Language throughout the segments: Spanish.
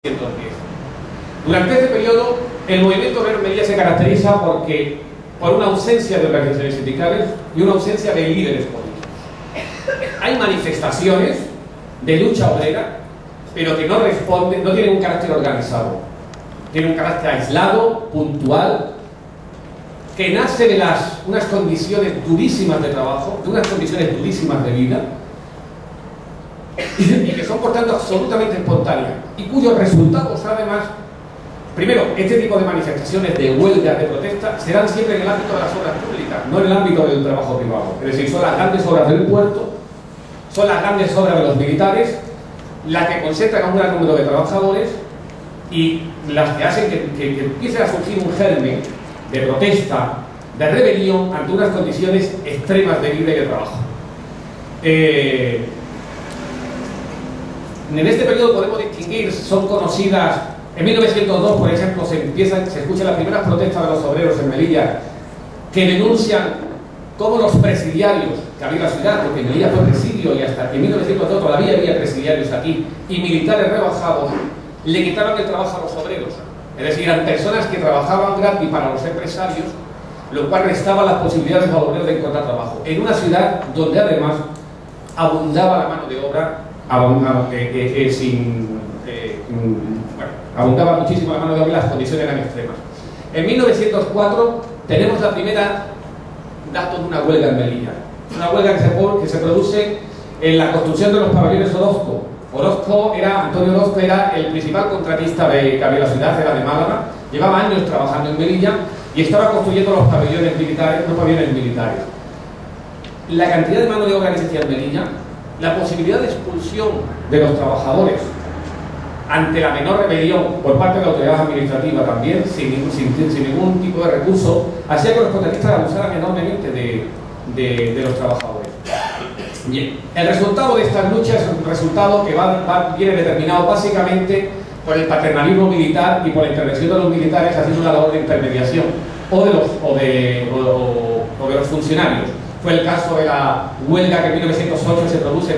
1910. Durante este periodo, el movimiento obrero en Melilla se caracteriza por una ausencia de organizaciones sindicales y una ausencia de líderes políticos. Hay manifestaciones de lucha obrera, pero que no responden, no tienen un carácter organizado. Tienen un carácter aislado, puntual, que nace de unas condiciones durísimas de trabajo, de unas condiciones durísimas de vida, y que son por tanto absolutamente espontáneas, y cuyos resultados además, primero, este tipo de manifestaciones de huelga, de protesta, se dan siempre en el ámbito de las obras públicas, no en el ámbito del trabajo privado. Es decir, son las grandes obras del puerto, son las grandes obras de los militares, las que concentran a un gran número de trabajadores y las que hacen que empiece a surgir un germen de protesta, de rebelión ante unas condiciones extremas de vida y de trabajo. En este periodo podemos distinguir, son conocidas, en 1902, por ejemplo, se escuchan las primeras protestas de los obreros en Melilla, que denuncian cómo los presidiarios que había en la ciudad, porque Melilla fue presidio y hasta en 1902 todavía había presidiarios aquí, y militares rebajados, le quitaron el trabajo a los obreros. Es decir, eran personas que trabajaban gratis para los empresarios, lo cual restaba las posibilidades de los obreros de encontrar trabajo. En una ciudad donde además abundaba la mano de obra, abundaba muchísimo la mano de obra y las condiciones eran extremas. En 1904 tenemos la primera datos de una huelga en Melilla. Una huelga que se produce en la construcción de los pabellones Orozco. Antonio Orozco era el principal contratista que había en la ciudad, era de Málaga, llevaba años trabajando en Melilla y estaba construyendo los pabellones militares, La cantidad de mano de obra que existía en Melilla, la posibilidad de expulsión de los trabajadores ante la menor rebelión por parte de la autoridad administrativa también, sin ningún tipo de recurso, hacía que los contratistas abusaran enormemente de los trabajadores. Bien, el resultado de estas luchas es un resultado que viene determinado básicamente por el paternalismo militar y por la intervención de los militares haciendo una labor de intermediación o de los funcionarios. Fue el caso de la huelga que en 1908 se produce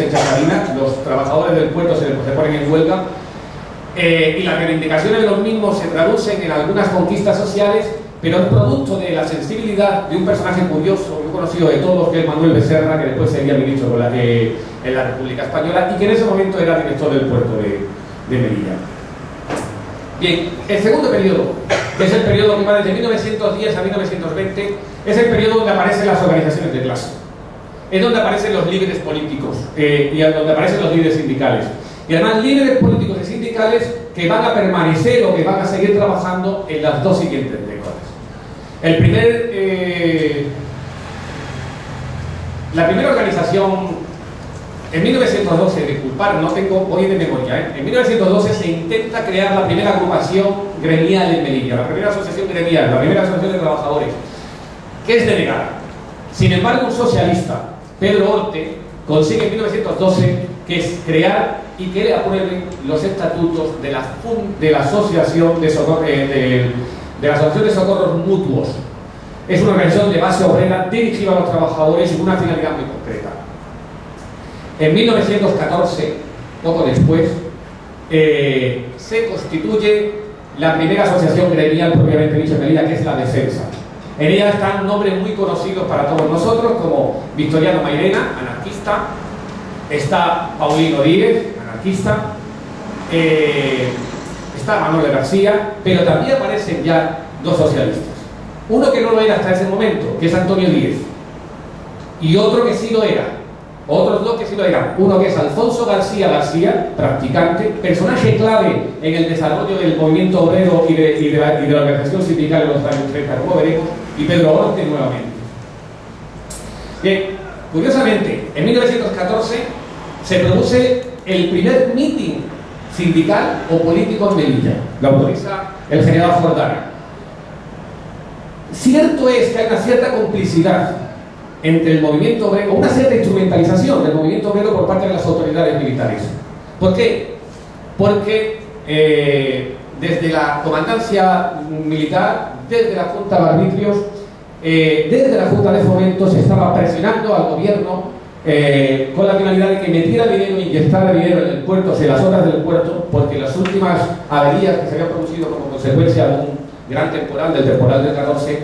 en Chacarina. Los trabajadores del puerto se ponen en huelga y las reivindicaciones de los mismos se traducen en algunas conquistas sociales, pero es producto de la sensibilidad de un personaje curioso, muy conocido de todos, que es Manuel Becerra, que después sería ministro en la República Española y que en ese momento era director del puerto de Melilla. Bien, el segundo periodo, que es el periodo que va desde 1910 a 1920, es el periodo donde aparecen las organizaciones de clase. Es donde aparecen los líderes políticos y donde aparecen los líderes sindicales. Y además líderes políticos y sindicales que van a permanecer o que van a seguir trabajando en las dos siguientes décadas. La primera organización, en 1912, disculpar, no tengo hoy de memoria, en 1912 se intenta crear la primera agrupación gremial en Melilla, la primera asociación gremial, la primera asociación de trabajadores, que es denegada. Sin embargo, un socialista, Pedro Orte, consigue en 1912 que es crear y que le aprueben los estatutos de la Asociación de Socorros Mutuos. Es una organización de base obrera dirigida a los trabajadores y con una finalidad muy concreta. En 1914, poco después, se constituye la primera asociación gremial propiamente dicha en Melilla, que es la Defensa. En ella están nombres muy conocidos para todos nosotros, como Victoriano Mairena, anarquista, está Paulino Díez, anarquista, está Manuel García, pero también aparecen ya dos socialistas. Uno que no lo era hasta ese momento, que es Antonio Díez, y otro que sí lo era. Otros dos que sí lo eran. Uno que es Alfonso García, practicante, personaje clave en el desarrollo del movimiento obrero y de la organización sindical en los años 30, como veremos, y Pedro Orte nuevamente. Bien, curiosamente, en 1914 se produce el primer mitin sindical o político en Melilla. Lo autoriza el general Jordana. Cierto es que hay una cierta complicidad entre el movimiento obrero, una cierta instrumentalización del movimiento obrero por parte de las autoridades militares. ¿Por qué? Porque desde la comandancia militar, desde la Junta de Arbitrios, desde la Junta de Fomento se estaba presionando al gobierno con la finalidad de que metiera dinero, inyectara dinero en el puerto, en las obras del puerto, porque las últimas averías que se habían producido como consecuencia de un gran temporal, del temporal del 14,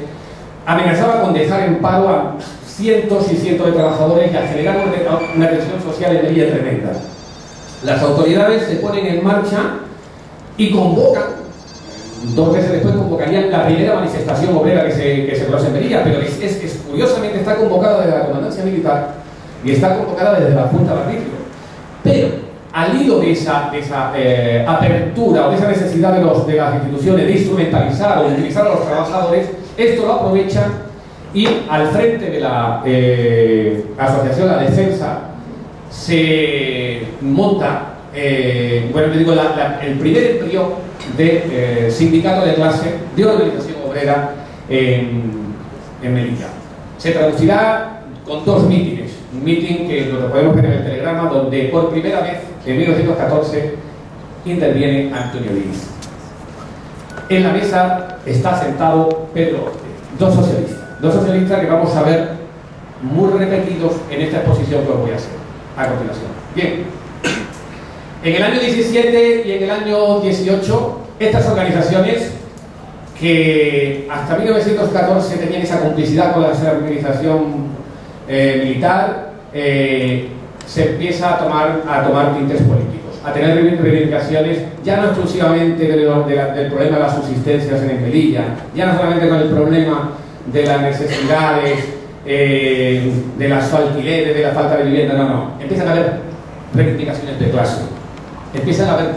amenazaba con dejar en paro a cientos y cientos de trabajadores y a generar una tensión social en Melilla tremenda. Las autoridades se ponen en marcha y convocan, 2 meses después convocarían la primera manifestación obrera que se produce en Melilla, pero curiosamente está convocada desde la Comandancia Militar y está convocada desde la Junta de Arbitrio. Pero al hilo de esa apertura o de esa necesidad de las instituciones de instrumentalizar o de utilizar a los trabajadores, esto lo aprovechan y al frente de la asociación La Defensa se monta, el primer embrión de sindicato de clase, de organización obrera en Melilla. Se traducirá con 2 mítines. Un mítin que lo podemos ver en el telegrama, donde por primera vez en 1914 interviene Antonio Díez. En la mesa está sentado Pedro Ortega, dos socialistas que vamos a ver muy repetidos en esta exposición que os voy a hacer a continuación. Bien, en el año 17 y en el año 18, estas organizaciones que hasta 1914 tenían esa complicidad con la organización militar, se empieza a tomar tintes políticos, a tener reivindicaciones ya no exclusivamente del problema de las subsistencias en Melilla, ya no solamente con el problema de las necesidades, de los alquileres, de la falta de vivienda, no, empiezan a haber reivindicaciones de clase, empiezan a haber